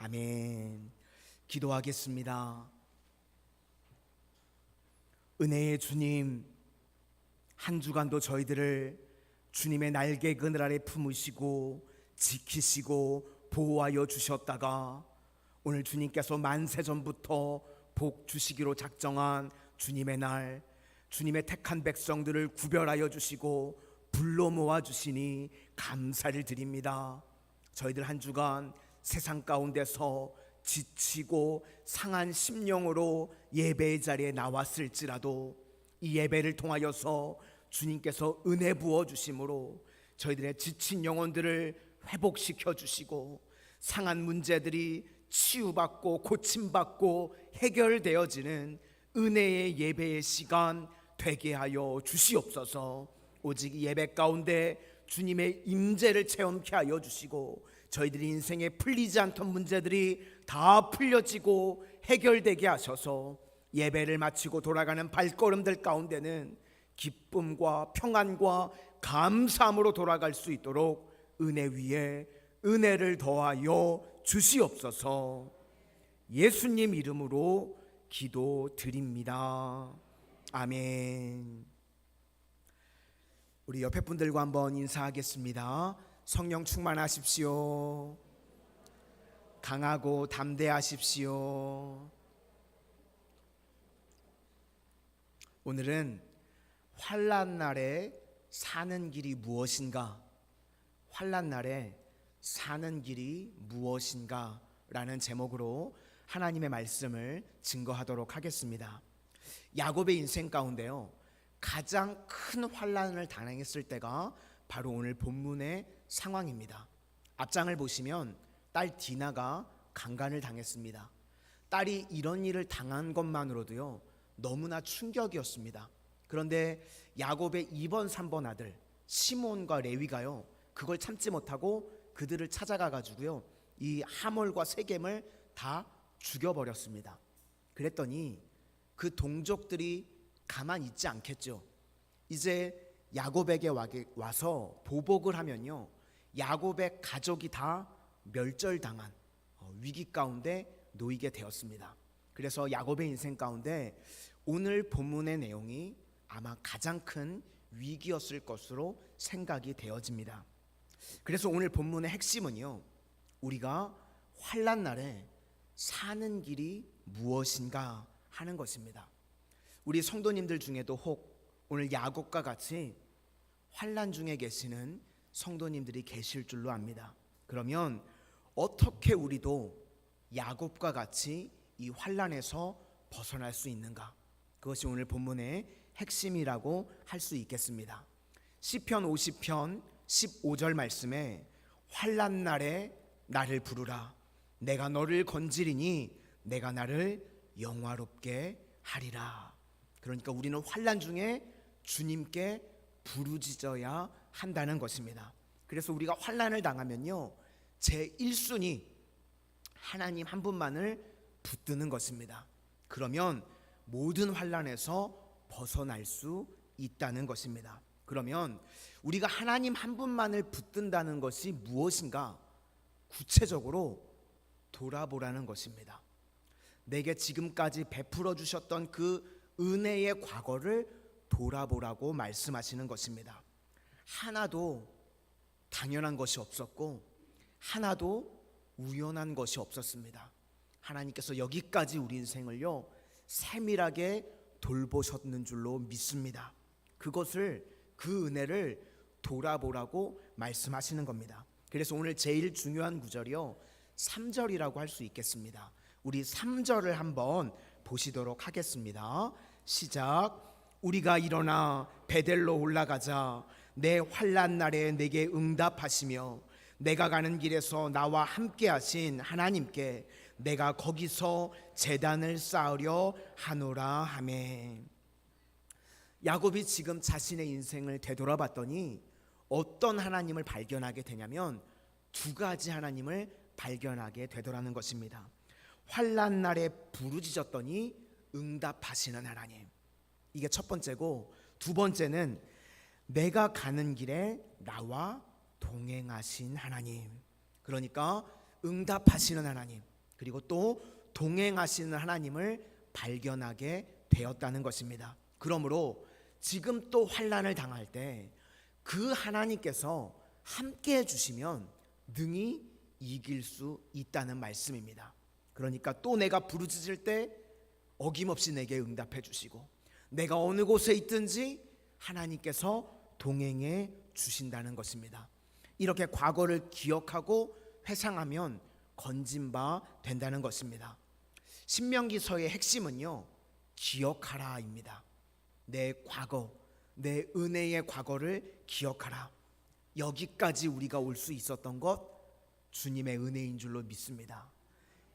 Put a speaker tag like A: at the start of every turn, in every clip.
A: 아멘. 기도하겠습니다. 은혜의 주님, 한 주간도 저희들을 주님의 날개 그늘 아래 품으시고 지키시고 보호하여 주셨다가 오늘 주님께서 만세전부터 복 주시기로 작정한 주님의 날, 주님의 택한 백성들을 구별하여 주시고 불러 모아 주시니 감사를 드립니다. 저희들 한 주간 세상 가운데서 지치고 상한 심령으로 예배의 자리에 나왔을지라도 이 예배를 통하여서 주님께서 은혜 부어 주심으로 저희들의 지친 영혼들을 회복시켜 주시고 상한 문제들이 치유받고 고침받고 해결되어지는 은혜의 예배의 시간 되게 하여 주시옵소서. 오직 예배 가운데 주님의 임재를 체험케 하여 주시고 저희들이 인생에 풀리지 않던 문제들이 다 풀려지고 해결되게 하셔서 예배를 마치고 돌아가는 발걸음들 가운데는 기쁨과 평안과 감사함으로 돌아갈 수 있도록 은혜 위에 은혜를 더하여 주시옵소서. 예수님 이름으로 기도드립니다. 아멘. 우리 옆에 분들과 한번 인사하겠습니다. 성령 충만하십시오. 강하고 담대하십시오. 오늘은 환난 날에 사는 길이 무엇인가? 환난 날에 사는 길이 무엇인가? 라는 제목으로 하나님의 말씀을 증거하도록 하겠습니다. 야곱의 인생 가운데요, 가장 큰 환난을 당했을 때가 바로 오늘 본문의 상황입니다. 앞장을 보시면 딸 디나가 강간을 당했습니다. 딸이 이런 일을 당한 것만으로도요 너무나 충격이었습니다. 그런데 야곱의 2번 3번 아들 시몬과 레위가요 그걸 참지 못하고 그들을 찾아가 가지고요 이 하몰과 세겜을 다 죽여버렸습니다. 그랬더니 그 동족들이 가만히 있지 않겠죠. 이제 야곱에게 와서 보복을 하면요 야곱의 가족이 다 멸절당한 위기 가운데 놓이게 되었습니다. 그래서 야곱의 인생 가운데 오늘 본문의 내용이 아마 가장 큰 위기였을 것으로 생각이 되어집니다. 그래서 오늘 본문의 핵심은요 우리가 환난 날에 사는 길이 무엇인가 하는 것입니다. 우리 성도님들 중에도 혹 오늘 야곱과 같이 환난 중에 계시는 성도님들이 계실 줄로 압니다. 그러면 어떻게 우리도 야곱과 같이 이 환난에서 벗어날 수 있는가? 그것이 오늘 본문의 핵심이라고 할 수 있겠습니다. 시편 50편 15절 말씀에 환난 날에 나를 부르라 내가 너를 건지리니 내가 나를 영화롭게 하리라. 그러니까 우리는 환난 중에 주님께 부르짖어야 한다는 것입니다. 그래서 우리가 환난을 당하면요 제1순위 하나님 한 분만을 붙드는 것입니다. 그러면 모든 환난에서 벗어날 수 있다는 것입니다. 그러면 우리가 하나님 한 분만을 붙든다는 것이 무엇인가? 구체적으로 돌아보라는 것입니다. 내게 지금까지 베풀어 주셨던 그 은혜의 과거를 돌아보라고 말씀하시는 것입니다. 하나도 당연한 것이 없었고 하나도 우연한 것이 없었습니다. 하나님께서 여기까지 우리 인생을요 세밀하게 돌보셨는 줄로 믿습니다. 그것을 그 은혜를 돌아보라고 말씀하시는 겁니다. 그래서 오늘 제일 중요한 구절이요 3절이라고 할 수 있겠습니다. 우리 3절을 한번 보시도록 하겠습니다. 시작. 우리가 일어나 베델로 올라가자 내 환난 날에 내게 응답하시며 내가 가는 길에서 나와 함께 하신 하나님께 내가 거기서 제단을 쌓으려 하노라 하매. 야곱이 지금 자신의 인생을 되돌아봤더니 어떤 하나님을 발견하게 되냐면 두 가지 하나님을 발견하게 되더라는 것입니다. 환난 날에 부르짖었더니 응답하시는 하나님, 이게 첫 번째고, 두 번째는 내가 가는 길에 나와 동행하신 하나님, 그러니까 응답하시는 하나님. 그리고 또 동행하시는 하나님을 발견하게 되었다는 것입니다. 그러므로 지금 또 환난을 당할 때 그 하나님께서 함께 해주시면 능히 이길 수 있다는 말씀입니다. 그러니까 또 내가 부르짖을 때 어김없이 내게 응답해 주시고, 내가 어느 곳에 있든지 하나님께서 동행해 주신다는 것입니다. 이렇게 과거를 기억하고 회상하면 건진 바 된다는 것입니다. 신명기서의 핵심은요, 기억하라입니다. 내 과거, 내 은혜의 과거를 기억하라. 여기까지 우리가 올 수 있었던 것 주님의 은혜인 줄로 믿습니다.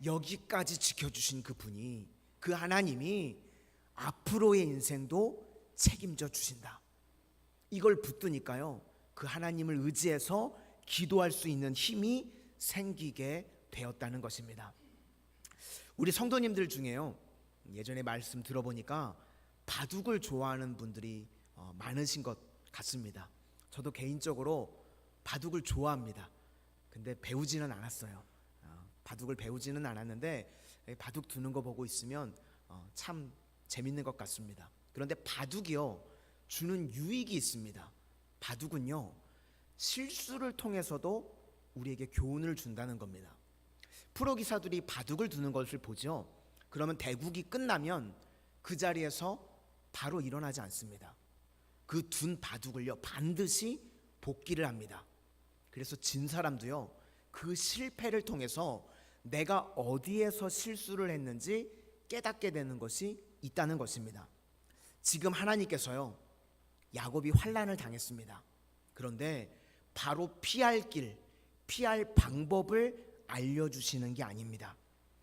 A: 여기까지 지켜주신 그 분이, 그 하나님이 앞으로의 인생도 책임져 주신다. 이걸 붙드니까요, 그 하나님을 의지해서 기도할 수 있는 힘이 생기게 되었다는 것입니다. 우리 성도님들 중에요, 예전에 말씀 들어보니까 바둑을 좋아하는 분들이 많으신 것 같습니다. 저도 개인적으로 바둑을 좋아합니다. 근데 배우지는 않았어요. 바둑을 배우지는 않았는데 바둑 두는 거 보고 있으면 참 재밌는 것 같습니다. 그런데 바둑이요, 주는 유익이 있습니다. 바둑은요, 실수를 통해서도 우리에게 교훈을 준다는 겁니다. 프로 기사들이 바둑을 두는 것을 보죠. 그러면 대국이 끝나면 그 자리에서 바로 일어나지 않습니다. 그 둔 바둑을요, 반드시 복기를 합니다. 그래서 진 사람도요, 그 실패를 통해서 내가 어디에서 실수를 했는지 깨닫게 되는 것이 있다는 것입니다. 지금 하나님께서요, 야곱이 환난을 당했습니다. 그런데 바로 피할 길, 피할 방법을 알려주시는 게 아닙니다.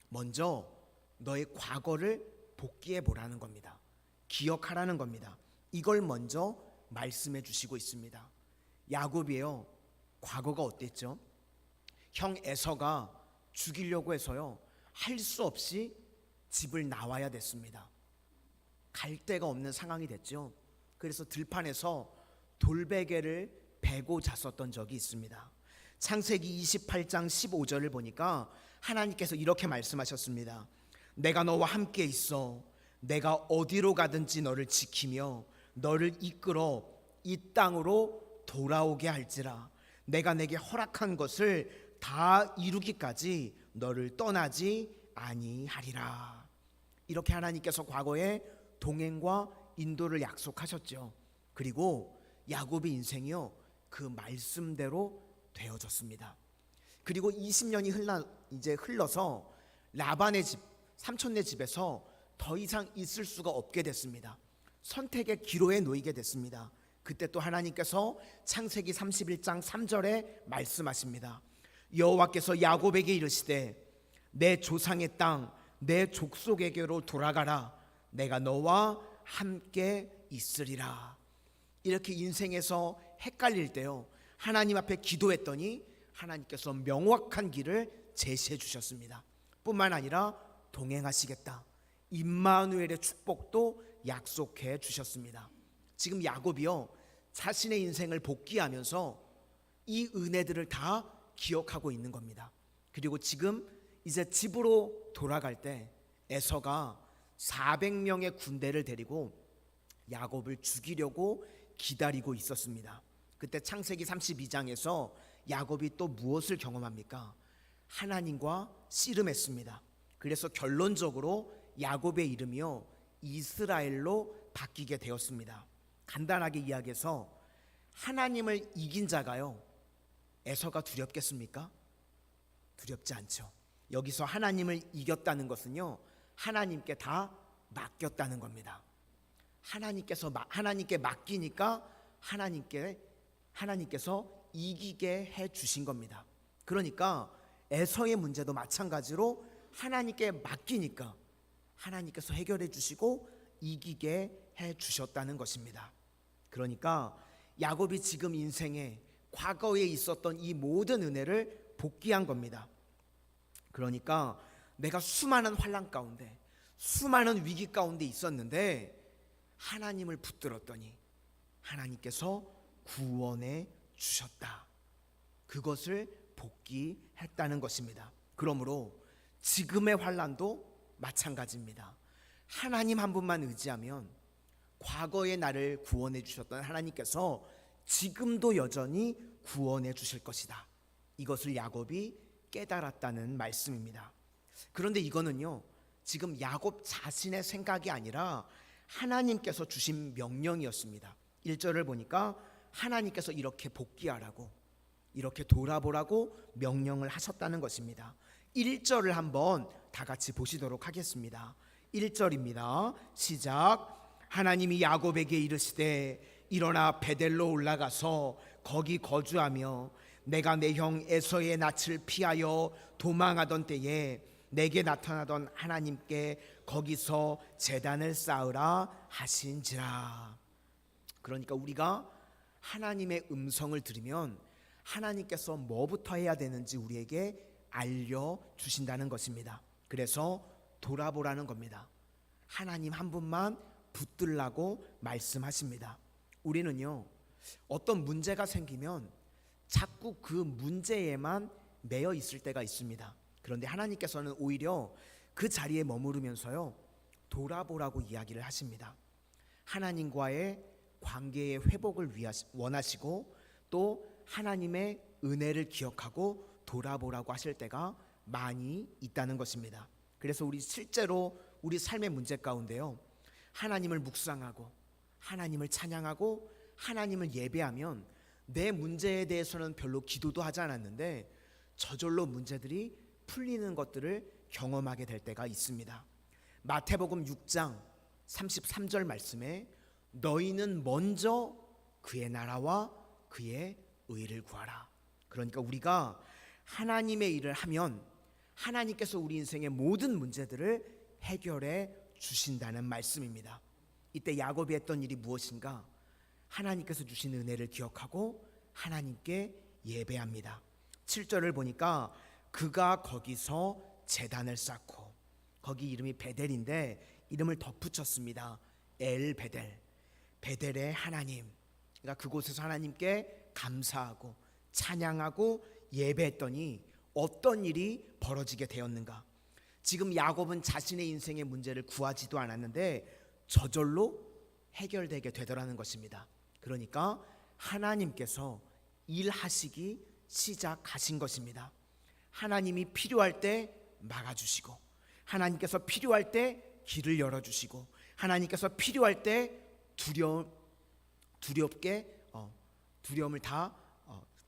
A: 먼저 너의 과거를 복기해 보라는 겁니다. 기억하라는 겁니다. 이걸 먼저 말씀해 주시고 있습니다. 야곱이요, 과거가 어땠죠? 형 에서가 죽이려고 해서요, 할 수 없이 집을 나와야 됐습니다. 갈 데가 없는 상황이 됐죠. 그래서 들판에서 돌베개를 베고 잤었던 적이 있습니다. 창세기 28장 15절을 보니까 하나님께서 이렇게 말씀하셨습니다. 내가 너와 함께 있어 내가 어디로 가든지 너를 지키며 너를 이끌어 이 땅으로 돌아오게 할지라. 내가 내게 허락한 것을 다 이루기까지 너를 떠나지 아니하리라. 이렇게 하나님께서 과거에 동행과 인도를 약속하셨죠. 그리고 야곱의 인생이요, 그 말씀대로 되어졌습니다. 그리고 20년이 흘러서 라반의 집, 삼촌네 집에서 더 이상 있을 수가 없게 됐습니다. 선택의 기로에 놓이게 됐습니다. 그때 또 하나님께서 창세기 31장 3절에 말씀하십니다. 여호와께서 야곱에게 이르시되 내 조상의 땅 내 족속에게로 돌아가라. 내가 너와 함께 있으리라. 이렇게 인생에서 헷갈릴 때요, 하나님 앞에 기도했더니 하나님께서 명확한 길을 제시해 주셨습니다. 뿐만 아니라 동행하시겠다, 임마누엘의 축복도 약속해 주셨습니다. 지금 야곱이요, 자신의 인생을 복귀하면서 이 은혜들을 다 기억하고 있는 겁니다. 그리고 지금 이제 집으로 돌아갈 때 에서가 400명의 군대를 데리고 야곱을 죽이려고 기다리고 있었습니다. 그때 창세기 32장에서 야곱이 또 무엇을 경험합니까? 하나님과 씨름했습니다. 그래서 결론적으로 야곱의 이름이요, 이스라엘로 바뀌게 되었습니다. 간단하게 이야기해서 하나님을 이긴 자가요, 에서가 두렵겠습니까? 두렵지 않죠. 여기서 하나님을 이겼다는 것은요, 하나님께 다 맡겼다는 겁니다. 하나님께 맡기니까 하나님께서 이기게 해 주신 겁니다. 그러니까 에서의 문제도 마찬가지로 하나님께 맡기니까 하나님께서 해결해 주시고 이기게 해 주셨다는 것입니다. 그러니까 야곱이 지금 인생에 과거에 있었던 이 모든 은혜를 복귀한 겁니다. 그러니까 내가 수많은 환난 가운데, 수많은 위기 가운데 있었는데 하나님을 붙들었더니 하나님께서 구원해 주셨다. 그것을 복귀했다는 것입니다. 그러므로 지금의 환난도 마찬가지입니다. 하나님 한 분만 의지하면 과거에 나를 구원해 주셨던 하나님께서 지금도 여전히 구원해 주실 것이다. 이것을 야곱이 깨달았다는 말씀입니다. 그런데 이거는요, 지금 야곱 자신의 생각이 아니라 하나님께서 주신 명령이었습니다. 1절을 보니까 하나님께서 이렇게 복귀하라고, 이렇게 돌아보라고 명령을 하셨다는 것입니다. 1절을 한번 다 같이 보시도록 하겠습니다. 1절입니다. 시작. 하나님이 야곱에게 이르시되 일어나 베델로 올라가서 거기 거주하며 내가 내 형 에서의 낯을 피하여 도망하던 때에 내게 나타나던 하나님께 거기서 제단을 쌓으라 하신지라. 그러니까 우리가 하나님의 음성을 들으면 하나님께서 뭐부터 해야 되는지 우리에게 알려주신다는 것입니다. 그래서 돌아보라는 겁니다. 하나님 한 분만 붙들라고 말씀하십니다. 우리는요, 어떤 문제가 생기면 자꾸 그 문제에만 매여 있을 때가 있습니다. 그런데 하나님께서는 오히려 그 자리에 머무르면서요, 돌아보라고 이야기를 하십니다. 하나님과의 관계의 회복을 원하시고 또 하나님의 은혜를 기억하고 돌아보라고 하실 때가 많이 있다는 것입니다. 그래서 우리 실제로 우리 삶의 문제 가운데요, 하나님을 묵상하고 하나님을 찬양하고 하나님을 예배하면 내 문제에 대해서는 별로 기도도 하지 않았는데 저절로 문제들이 풀리는 것들을 경험하게 될 때가 있습니다. 마태복음 6장 33절 말씀에 너희는 먼저 그의 나라와 그의 의를 구하라. 그러니까 우리가 하나님의 일을 하면 하나님께서 우리 인생의 모든 문제들을 해결해 주신다는 말씀입니다. 이때 야곱이 했던 일이 무엇인가? 하나님께서 주신 은혜를 기억하고 하나님께 예배합니다. 7절을 보니까 그가 거기서 제단을 쌓고, 거기 이름이 베델인데 이름을 덧붙였습니다. 엘 베델, 베델의 하나님. 그러니까 그곳에서 하나님께 감사하고 찬양하고 예배했더니 어떤 일이 벌어지게 되었는가? 지금 야곱은 자신의 인생의 문제를 구하지도 않았는데 저절로 해결되게 되더라는 것입니다. 그러니까 하나님께서 일하시기 시작하신 것입니다. 하나님이 필요할 때 막아주시고, 하나님께서 필요할 때 길을 열어주시고, 하나님께서 필요할 때 두려움을 다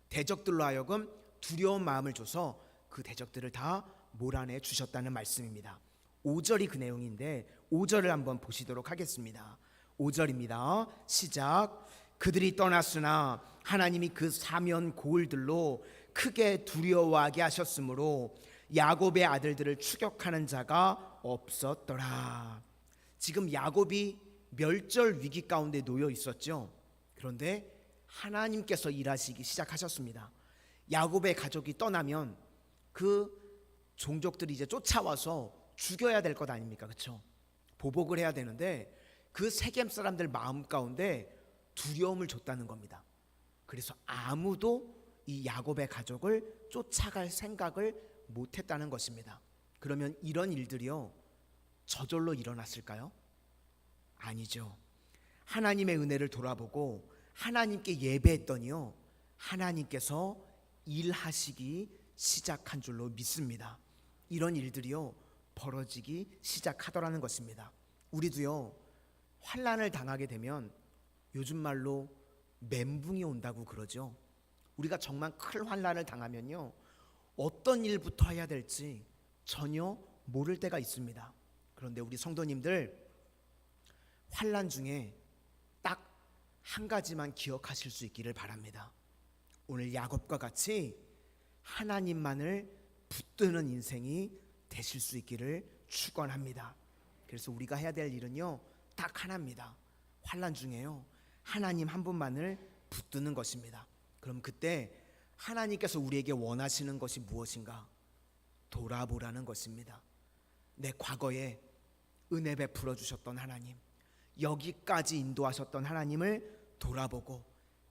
A: 대적들로 하여금 두려운 마음을 줘서 그 대적들을 다 몰아내 주셨다는 말씀입니다. 5절이 그 내용인데 5절을 한번 보시도록 하겠습니다. 5절입니다. 시작. 그들이 떠났으나 하나님이 그 사면 고을들로 크게 두려워하게 하셨으므로 야곱의 아들들을 추격하는 자가 없었더라. 지금 야곱이 멸절 위기 가운데 놓여 있었죠. 그런데 하나님께서 일하시기 시작하셨습니다. 야곱의 가족이 떠나면 그 종족들이 이제 쫓아와서 죽여야 될 것 아닙니까? 그렇죠? 보복을 해야 되는데 그 세겜 사람들 마음 가운데 두려움을 줬다는 겁니다. 그래서 아무도 이 야곱의 가족을 쫓아갈 생각을 못했다는 것입니다. 그러면 이런 일들이요, 저절로 일어났을까요? 아니죠. 하나님의 은혜를 돌아보고 하나님께 예배했더니요, 하나님께서 일하시기 시작한 줄로 믿습니다. 이런 일들이요, 벌어지기 시작하더라는 것입니다. 우리도요, 환난을 당하게 되면 요즘 말로 멘붕이 온다고 그러죠. 우리가 정말 큰 환난을 당하면요, 어떤 일부터 해야 될지 전혀 모를 때가 있습니다. 그런데 우리 성도님들, 환난 중에 딱 한 가지만 기억하실 수 있기를 바랍니다. 오늘 야곱과 같이 하나님만을 붙드는 인생이 되실 수 있기를 축원합니다. 그래서 우리가 해야 될 일은요, 딱 하나입니다. 환난 중에요, 하나님 한 분만을 붙드는 것입니다. 그럼 그때 하나님께서 우리에게 원하시는 것이 무엇인가? 돌아보라는 것입니다. 내 과거에 은혜 베풀어 주셨던 하나님, 여기까지 인도하셨던 하나님을 돌아보고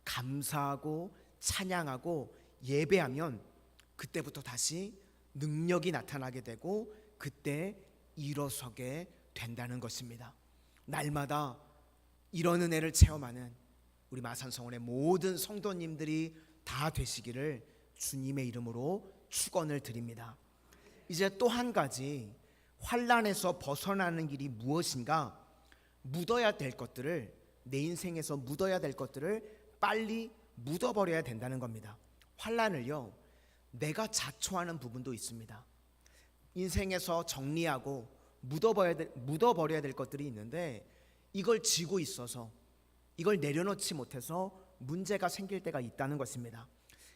A: 감사하고 찬양하고 예배하면 그때부터 다시 능력이 나타나게 되고 그때 일어서게 된다는 것입니다. 날마다 이런 은혜를 체험하는 우리 마산성원의 모든 성도님들이 다 되시기를 주님의 이름으로 축원을 드립니다. 이제 또 한 가지, 환난에서 벗어나는 길이 무엇인가? 묻어야 될 것들을, 내 인생에서 묻어야 될 것들을 빨리 묻어버려야 된다는 겁니다. 환난을요, 내가 자초하는 부분도 있습니다. 인생에서 정리하고 묻어버려야 될 것들이 있는데 이걸 지고 있어서, 이걸 내려놓지 못해서 문제가 생길 때가 있다는 것입니다.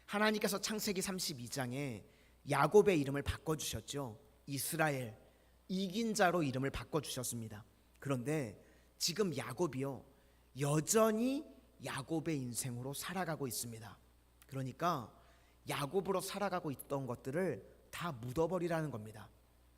A: 하나님께서 창세기 32장에 야곱의 이름을 바꿔주셨죠. 이스라엘, 이긴 자로 이름을 바꿔주셨습니다. 그런데 지금 야곱이요, 여전히 야곱의 인생으로 살아가고 있습니다. 그러니까 야곱으로 살아가고 있던 것들을 다 묻어버리라는 겁니다.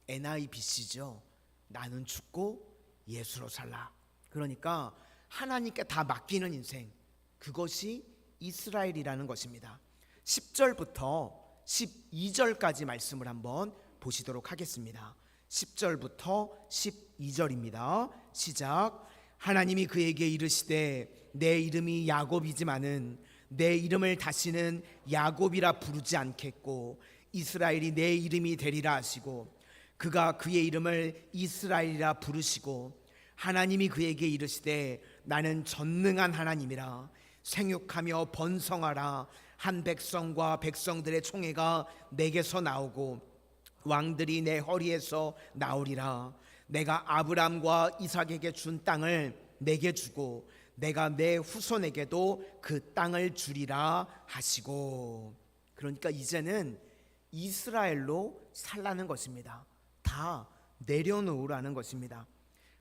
A: NIBC죠. 나는 죽고 예수로 살라. 그러니까 하나님께 다 맡기는 인생, 그것이 이스라엘이라는 것입니다. 10절부터 12절까지 말씀을 한번 보시도록 하겠습니다. 10절부터 12절입니다. 시작. 하나님이 그에게 이르시되 내 이름이 야곱이지만은 내 이름을 다시는 야곱이라 부르지 않겠고 이스라엘이 내 이름이 되리라 하시고 그가 그의 이름을 이스라엘이라 부르시고 하나님이 그에게 이르시되 나는 전능한 하나님이라 생육하며 번성하라 한 백성과 백성들의 총회가 내게서 나오고 왕들이 내 허리에서 나오리라. 내가 아브람과 이삭에게 준 땅을 내게 주고 내가 내 후손에게도 그 땅을 주리라 하시고. 그러니까 이제는 이스라엘로 살라는 것입니다. 다 내려놓으라는 것입니다.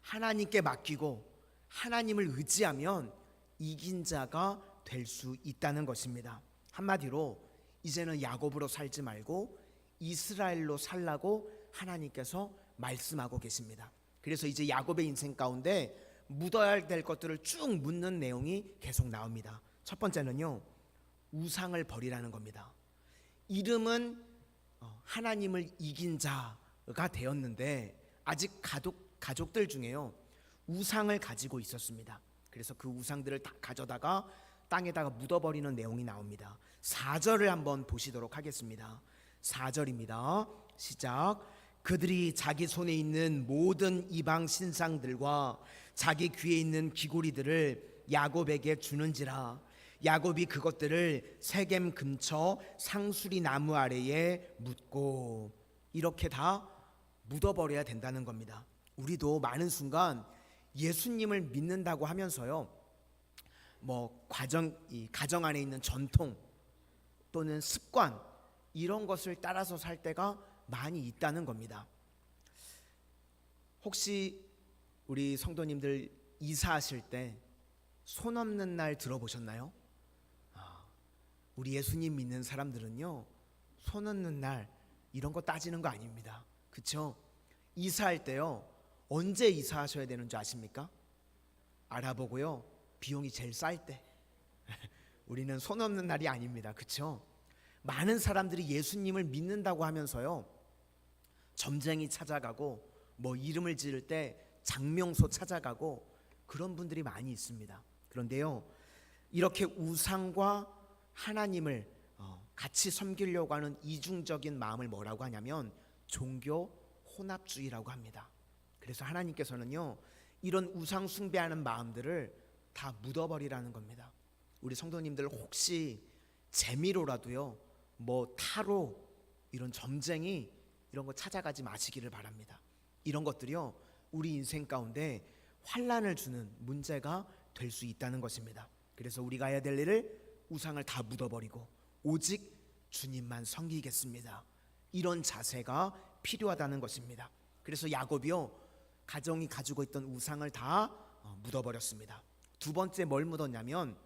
A: 하나님께 맡기고 하나님을 의지하면 이긴 자가 될 수 있다는 것입니다. 한마디로 이제는 야곱으로 살지 말고 이스라엘로 살라고 하나님께서 말씀하고 계십니다. 그래서 이제 야곱의 인생 가운데 묻어야 될 것들을 쭉 묻는 내용이 계속 나옵니다. 첫 번째는요, 우상을 버리라는 겁니다. 이름은 하나님을 이긴 자가 되었는데 아직 가족들 중에요, 우상을 가지고 있었습니다. 그래서 그 우상들을 다 가져다가 땅에다가 묻어버리는 내용이 나옵니다. 4절을 한번 보시도록 하겠습니다. 4절입니다. 시작. 그들이 자기 손에 있는 모든 이방 신상들과 자기 귀에 있는 귀고리들을 야곱에게 주는지라. 야곱이 그것들을 세겜 근처 상수리 나무 아래에 묻고. 이렇게 다 묻어버려야 된다는 겁니다. 우리도 많은 순간 예수님을 믿는다고 하면서요, 가정 안에 있는 전통 또는 습관, 이런 것을 따라서 살 때가 많이 있다는 겁니다. 혹시 우리 성도님들 이사하실 때 손 없는 날 들어보셨나요? 우리 예수님 믿는 사람들은요, 손 없는 날 이런 거 따지는 거 아닙니다. 그렇죠? 이사할 때요, 언제 이사하셔야 되는 줄 아십니까? 알아보고요, 비용이 제일 쌀 때. 우리는 손 없는 날이 아닙니다. 그렇죠? 많은 사람들이 예수님을 믿는다고 하면서요, 점쟁이 찾아가고 이름을 지을 때 장명소 찾아가고 그런 분들이 많이 있습니다. 그런데요, 이렇게 우상과 하나님을 같이 섬기려고 하는 이중적인 마음을 뭐라고 하냐면 종교 혼합주의라고 합니다. 그래서 하나님께서는요, 이런 우상 숭배하는 마음들을 다 묻어버리라는 겁니다. 우리 성도님들 혹시 재미로라도요, 타로, 이런 점쟁이 이런 거 찾아가지 마시기를 바랍니다. 이런 것들이요, 우리 인생 가운데 환난을 주는 문제가 될 수 있다는 것입니다. 그래서 우리가 해야 될 일을 우상을 다 묻어버리고 오직 주님만 섬기겠습니다. 이런 자세가 필요하다는 것입니다. 그래서 야곱이요, 가정이 가지고 있던 우상을 다 묻어버렸습니다. 두 번째 뭘 묻었냐면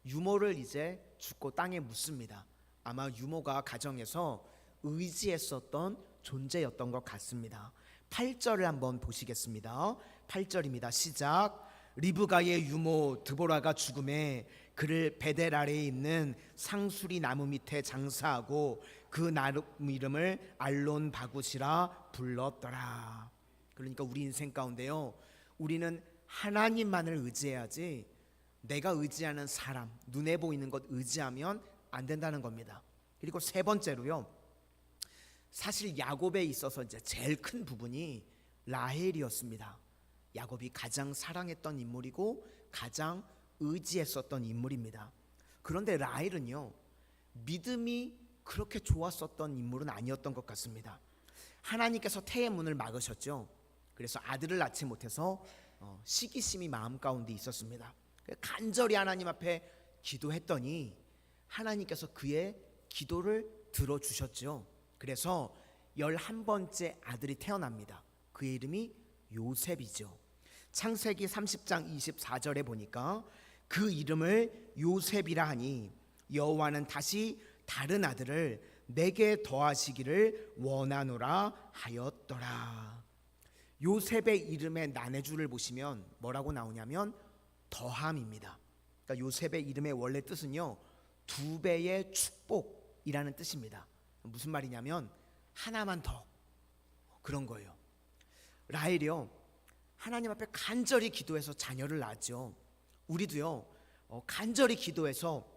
A: 유모를 이제 죽고 땅에 묻습니다. 아마 유모가 가정에서 의지했었던 존재였던 것 같습니다. 8절을 한번 보시겠습니다. 8절입니다. 시작. 리브가의 유모 드보라가 죽음에 그를 베델 아래에 있는 상수리 나무 밑에 장사하고 그 나름 이름을 알론 바굿이라 불렀더라. 그러니까 우리 인생 가운데요, 우리는 하나님만을 의지해야지 내가 의지하는 사람, 눈에 보이는 것 의지하면 안 된다는 겁니다. 그리고 세 번째로요, 사실 야곱에 있어서 이제 제일 큰 부분이 라헬이었습니다. 야곱이 가장 사랑했던 인물이고 가장 의지했었던 인물입니다. 그런데 라헬은요, 믿음이 그렇게 좋았었던 인물은 아니었던 것 같습니다. 하나님께서 태의 문을 막으셨죠. 그래서 아들을 낳지 못해서 시기심이 마음 가운데 있었습니다. 간절히 하나님 앞에 기도했더니 하나님께서 그의 기도를 들어주셨죠. 그래서 11번째 아들이 태어납니다. 그의 이름이 요셉이죠. 창세기 30장 24절에 보니까 그 이름을 요셉이라 하니 여호와는 다시 다른 아들을 내게 더하시기를 원하노라 하였더라. 요셉의 이름의 난해주를 보시면 뭐라고 나오냐면 더함입니다. 그러니까 요셉의 이름의 원래 뜻은요, 두 배의 축복이라는 뜻입니다. 무슨 말이냐면 하나만 더, 그런 거예요. 라헬이요, 하나님 앞에 간절히 기도해서 자녀를 낳았죠. 우리도요, 간절히 기도해서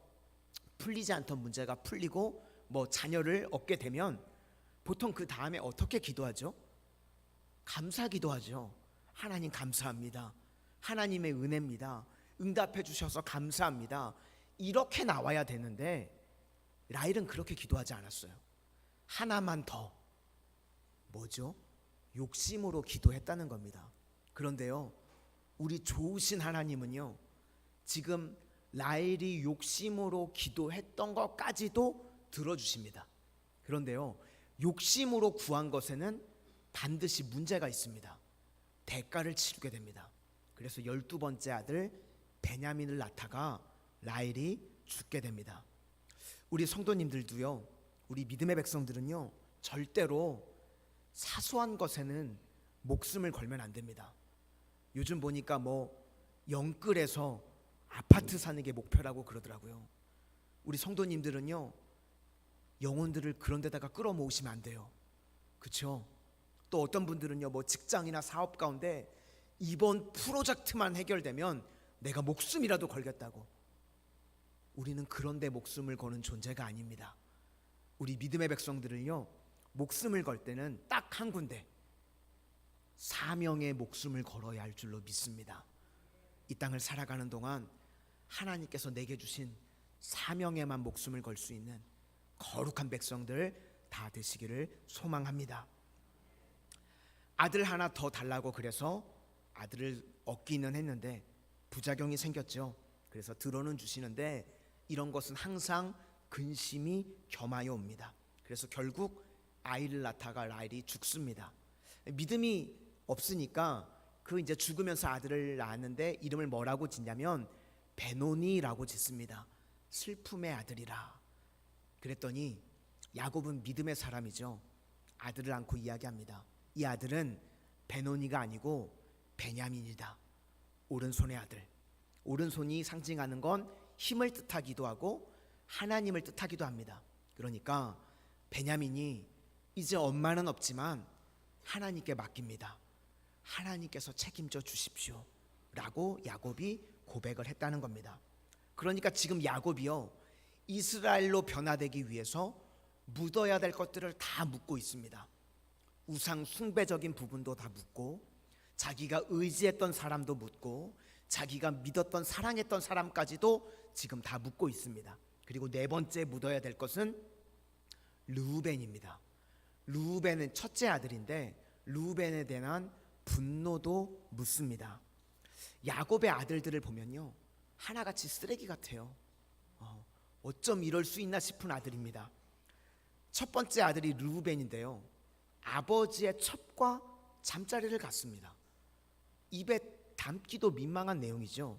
A: 풀리지 않던 문제가 풀리고 뭐 자녀를 얻게 되면 보통 그 다음에 어떻게 기도하죠? 감사 기도하죠. 하나님 감사합니다. 하나님의 은혜입니다. 응답해 주셔서 감사합니다. 이렇게 나와야 되는데 라헬은 그렇게 기도하지 않았어요. 하나만 더, 뭐죠? 욕심으로 기도했다는 겁니다. 그런데요, 우리 좋으신 하나님은요, 지금 라헬이 욕심으로 기도했던 것까지도 들어주십니다. 그런데요, 욕심으로 구한 것에는 반드시 문제가 있습니다. 대가를 치르게 됩니다. 그래서 12번째 아들 베냐민을 낳다가 라헬이 죽게 됩니다. 우리 성도님들도요, 우리 믿음의 백성들은요, 절대로 사소한 것에는 목숨을 걸면 안 됩니다. 요즘 보니까 뭐 영끌에서 아파트 사는 게 목표라고 그러더라고요. 우리 성도님들은요, 영혼들을 그런 데다가 끌어모으시면 안 돼요. 그렇죠? 또 어떤 분들은요, 뭐 직장이나 사업 가운데 이번 프로젝트만 해결되면 내가 목숨이라도 걸겠다고. 우리는 그런 데 목숨을 거는 존재가 아닙니다. 우리 믿음의 백성들은요, 목숨을 걸 때는 딱 한 군데, 사명의 목숨을 걸어야 할 줄로 믿습니다. 이 땅을 살아가는 동안 하나님께서 내게 주신 사명에만 목숨을 걸 수 있는 거룩한 백성들 다 되시기를 소망합니다. 아들 하나 더 달라고 그래서 아들을 얻기는 했는데 부작용이 생겼죠. 그래서 들어는 주시는데 이런 것은 항상 근심이 겸하여 옵니다. 그래서 결국 아이를 낳다가 라헬이 죽습니다. 믿음이 없으니까 그 이제 죽으면서 아들을 낳았는데 이름을 뭐라고 짓냐면 베노니라고 짓습니다. 슬픔의 아들이라. 그랬더니 야곱은 믿음의 사람이죠. 아들을 안고 이야기합니다. 이 아들은 베노니가 아니고 베냐민이다. 오른손의 아들. 오른손이 상징하는 건 힘을 뜻하기도 하고 하나님을 뜻하기도 합니다. 그러니까 베냐민이 이제 엄마는 없지만 하나님께 맡깁니다. 하나님께서 책임져 주십시오 라고 야곱이 고백을 했다는 겁니다. 그러니까 지금 야곱이요, 이스라엘로 변화되기 위해서 묻어야 될 것들을 다 묻고 있습니다. 우상 숭배적인 부분도 다 묻고, 자기가 의지했던 사람도 묻고, 자기가 믿었던 사랑했던 사람까지도 지금 다 묻고 있습니다. 그리고 네 번째 묻어야 될 것은 르우벤입니다. 르우벤은 첫째 아들인데 르우벤에 대한 분노도 묻습니다. 야곱의 아들들을 보면요, 하나같이 쓰레기 같아요. 어쩜 이럴 수 있나 싶은 아들입니다. 첫 번째 아들이 르우벤인데요, 아버지의 첩과 잠자리를 갔습니다. 입에 담기도 민망한 내용이죠.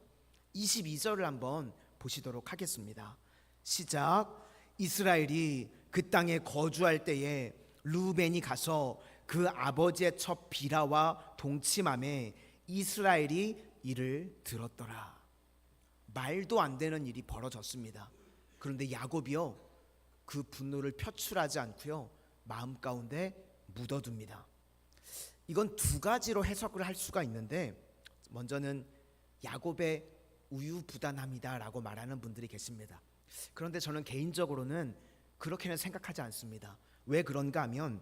A: 22절을 한번 보시도록 하겠습니다. 시작. 이스라엘이 그 땅에 거주할 때에 르우벤이 가서 그 아버지의 첩 비라와 동침함에 이스라엘이 이를 들었더라. 말도 안 되는 일이 벌어졌습니다. 그런데 야곱이요, 그 분노를 표출하지 않고요, 마음 가운데 묻어둡니다. 이건 두 가지로 해석을 할 수가 있는데, 먼저는 야곱의 우유부단함이다라고 말하는 분들이 계십니다. 그런데 저는 개인적으로는 그렇게는 생각하지 않습니다. 왜 그런가 하면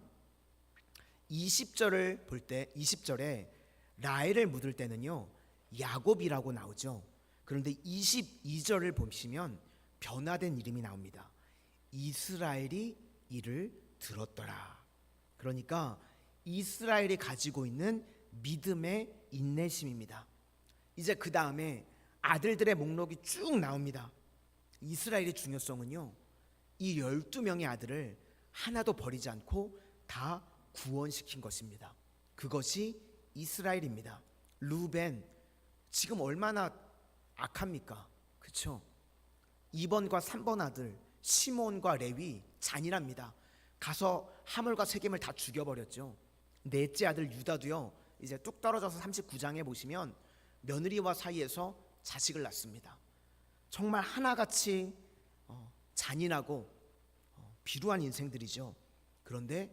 A: 20절을 볼 때 20절에 라헬을 묻을 때는요, 야곱이라고 나오죠. 그런데 22절을 보시면 변화된 이름이 나옵니다. 이스라엘이 이를 들었더라. 그러니까 이스라엘이 가지고 있는 믿음의 인내심입니다. 이제 그 다음에 아들들의 목록이 쭉 나옵니다. 이스라엘의 중요성은요, 이 12명의 아들을 하나도 버리지 않고 다 구원시킨 것입니다. 그것이 이스라엘입니다. 루벤, 지금 얼마나 악합니까? 그렇죠? 2번과 3번 아들 시몬과 레위 잔인합니다. 가서 하물과 세겜을 다 죽여버렸죠. 넷째 아들 유다도요, 이제 뚝 떨어져서 39장에 보시면 며느리와 사이에서 자식을 낳습니다. 정말 하나같이 잔인하고 비루한 인생들이죠. 그런데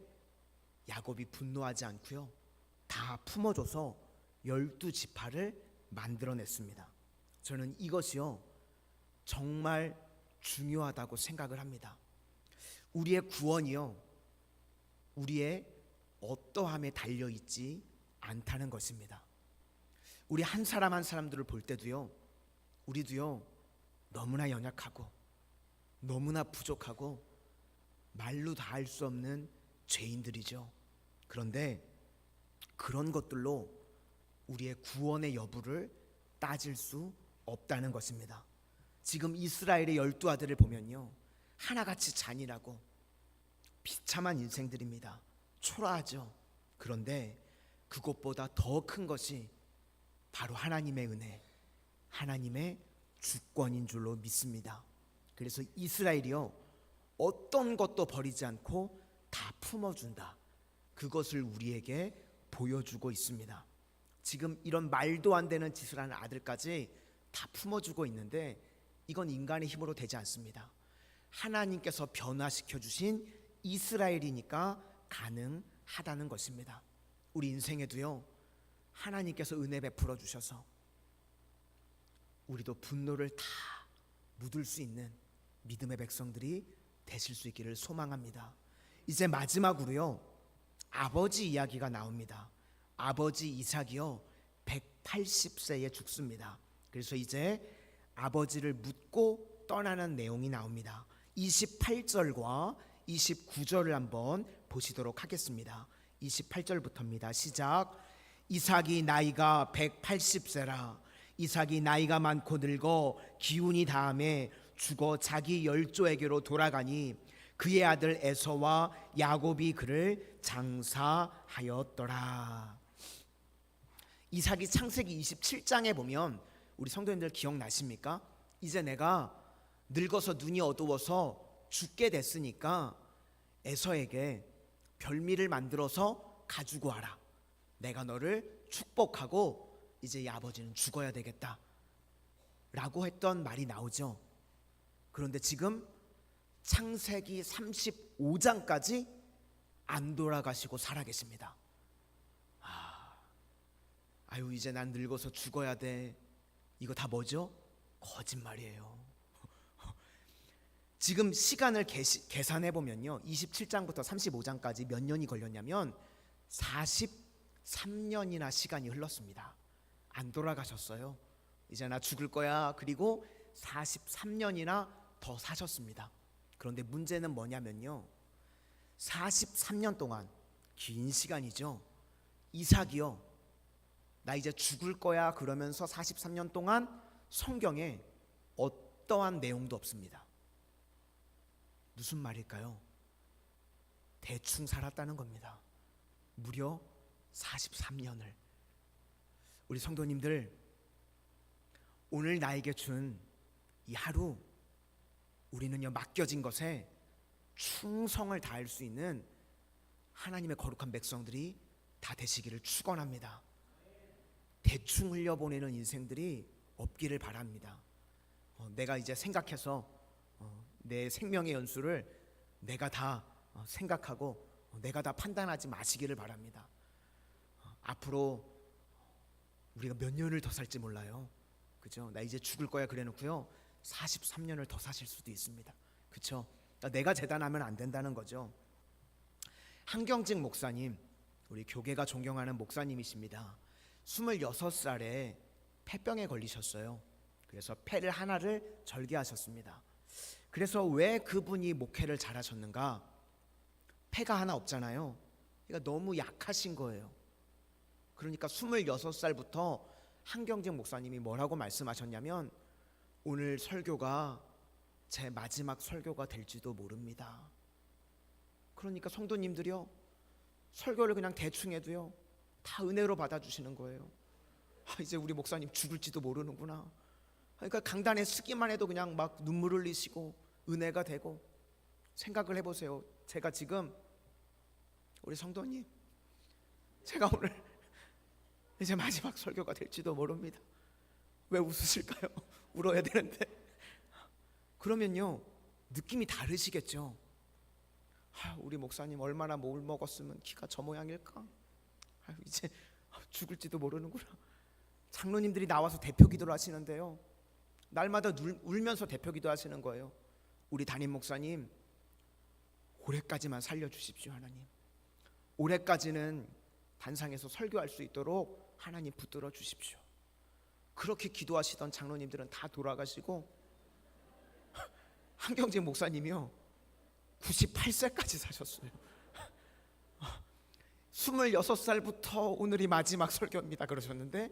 A: 야곱이 분노하지 않고요, 다 품어줘서 12지파를 만들어냈습니다. 저는 이것이요, 정말 중요하다고 생각을 합니다. 우리의 구원이요, 우리의 어떠함에 달려있지 않다는 것입니다. 우리 한 사람 한 사람들을 볼 때도요, 우리도요 너무나 연약하고 너무나 부족하고 말로 다 할 수 없는 죄인들이죠. 그런데 그런 것들로 우리의 구원의 여부를 따질 수 없다는 것입니다. 지금 이스라엘의 12아들을 보면요, 하나같이 잔인하고 비참한 인생들입니다. 초라하죠. 그런데 그것보다 더 큰 것이 바로 하나님의 은혜, 하나님의 주권인 줄로 믿습니다. 그래서 이스라엘이요, 어떤 것도 버리지 않고 다 품어준다. 그것을 우리에게 보여주고 있습니다. 지금 이런 말도 안 되는 짓을 하는 아들까지 다 품어주고 있는데, 이건 인간의 힘으로 되지 않습니다. 하나님께서 변화시켜 주신 이스라엘이니까 가능하다는 것입니다. 우리 인생에도요, 하나님께서 은혜 베풀어 주셔서 우리도 분노를 다 묻을 수 있는 믿음의 백성들이 되실 수 있기를 소망합니다. 이제 마지막으로요, 아버지 이야기가 나옵니다. 아버지 이삭이요 180세에 죽습니다. 그래서 이제 아버지를 묻고 떠나는 내용이 나옵니다. 28절과 29절을 한번 보시도록 하겠습니다. 28절부터입니다. 시작. 이삭이 나이가 180세라. 이삭이 나이가 많고 늙어 기운이 다함에 죽어 자기 열조에게로 돌아가니 그의 아들 에서와 야곱이 그를 장사하였더라. 이삭이 창세기 27장에 보면, 우리 성도님들 기억나십니까? 이제 내가 늙어서 눈이 어두워서 죽게 됐으니까 에서에게 별미를 만들어서 가지고 와라. 내가 너를 축복하고 이제 이 아버지는 죽어야 되겠다 라고 했던 말이 나오죠. 그런데 지금 창세기 35장까지 안 돌아가시고 살아계십니다. 아유, 이제 난 늙어서 죽어야 돼. 이거 다 뭐죠? 거짓말이에요. 지금 시간을 계산해 보면요, 27장부터 35장까지 몇 년이 걸렸냐면 43년이나 시간이 흘렀습니다. 안 돌아가셨어요. 이제 나 죽을 거야. 그리고 43년이나 더 사셨습니다. 그런데 문제는 뭐냐면요, 43년 동안, 긴 시간이죠. 이삭이요, 나 이제 죽을 거야 그러면서 43년 동안 성경에 어떠한 내용도 없습니다. 무슨 말일까요? 대충 살았다는 겁니다. 무려 43년을. 우리 성도님들, 오늘 나에게 준 이 하루, 우리는요 맡겨진 것에 충성을 다할 수 있는 하나님의 거룩한 백성들이 다 되시기를 축원합니다. 대충 흘려보내는 인생들이 없기를 바랍니다. 내가 이제 생각해서 내 생명의 연수를 내가 다 생각하고 내가 다 판단하지 마시기를 바랍니다. 앞으로 우리가 몇 년을 더 살지 몰라요. 그죠? 나 이제 죽을 거야 그래 놓고요 43년을 더 사실 수도 있습니다. 그쵸? 그러니까 내가 재단하면 안 된다는 거죠. 한경직 목사님, 우리 교계가 존경하는 목사님이십니다. 26살에 폐병에 걸리셨어요. 그래서 폐를 하나를 절개하셨습니다. 그래서 왜 그분이 목회를 잘하셨는가? 폐가 하나 없잖아요. 그러니까 너무 약하신 거예요. 그러니까 26살부터 한경직 목사님이 뭐라고 말씀하셨냐면, 오늘 설교가 제 마지막 설교가 될지도 모릅니다. 그러니까 성도님들이요, 설교를 그냥 대충 해도요 다 은혜로 받아주시는 거예요. 이제 우리 목사님 죽을지도 모르는구나. 그러니까 강단에 쓰기만 해도 그냥 막 눈물 흘리시고 은혜가 되고. 생각을 해보세요. 제가 지금 우리 성도님, 제가 오늘 이제 마지막 설교가 될지도 모릅니다. 왜 웃으실까요? 울어야 되는데. 그러면요 느낌이 다르시겠죠. 우리 목사님 얼마나 뭘 먹었으면 키가 저 모양일까? 이제 죽을지도 모르는구나. 장로님들이 나와서 대표 기도를 하시는데요, 날마다 울면서 대표 기도 하시는 거예요. 우리 담임 목사님, 올해까지만 살려주십시오 하나님. 올해까지는 단상에서 설교할 수 있도록 하나님 붙들어 주십시오. 그렇게 기도하시던 장로님들은 다 돌아가시고 한경직 목사님이요 98세까지 사셨어요. 26살부터 오늘이 마지막 설교입니다 그러셨는데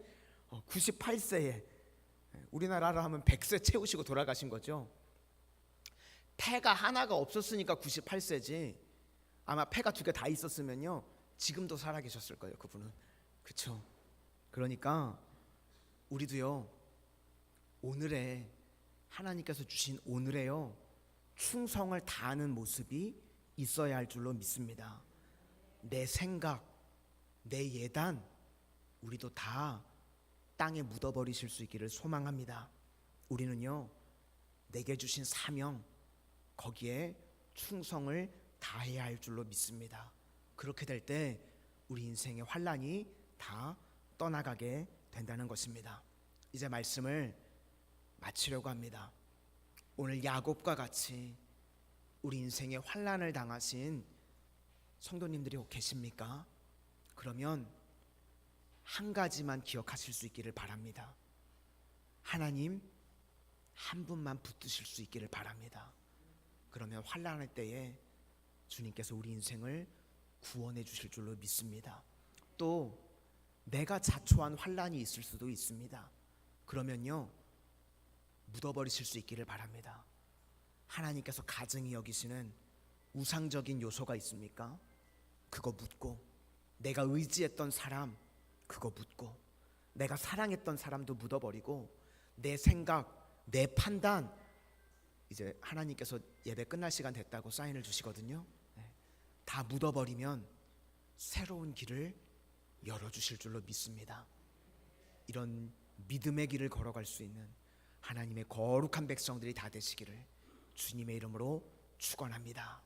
A: 98세에, 우리나라로 하면 100세 채우시고 돌아가신 거죠. 폐가 하나가 없었으니까 98세지, 아마 폐가 2개 다 있었으면요 지금도 살아계셨을 거예요 그분은. 그쵸? 그러니까 우리도요 오늘에, 하나님께서 주신 오늘에요 충성을 다하는 모습이 있어야 할 줄로 믿습니다. 내 생각, 내 예단, 우리도 다 땅에 묻어버리실 수 있기를 소망합니다. 우리는요 내게 주신 사명, 거기에 충성을 다해야 할 줄로 믿습니다. 그렇게 될 때 우리 인생의 환난이 다 떠나가게 된다는 것입니다. 이제 말씀을 마치려고 합니다. 오늘 야곱과 같이 우리 인생의 환난을 당하신 성도님들이 계십니까? 그러면 한 가지만 기억하실 수 있기를 바랍니다. 하나님 한 분만 붙드실 수 있기를 바랍니다. 그러면 환난할 때에 주님께서 우리 인생을 구원해 주실 줄로 믿습니다. 또 내가 자초한 환난이 있을 수도 있습니다. 그러면요 묻어버리실 수 있기를 바랍니다. 하나님께서 가증히 여기시는 우상적인 요소가 있습니까? 그거 묻고, 내가 의지했던 사람 그거 묻고, 내가 사랑했던 사람도 묻어버리고, 내 생각, 내 판단, 이제 하나님께서 예배 끝날 시간 됐다고 사인을 주시거든요. 다 묻어버리면 새로운 길을 열어주실 줄로 믿습니다. 이런 믿음의 길을 걸어갈 수 있는 하나님의 거룩한 백성들이 다 되시기를 주님의 이름으로 축원합니다.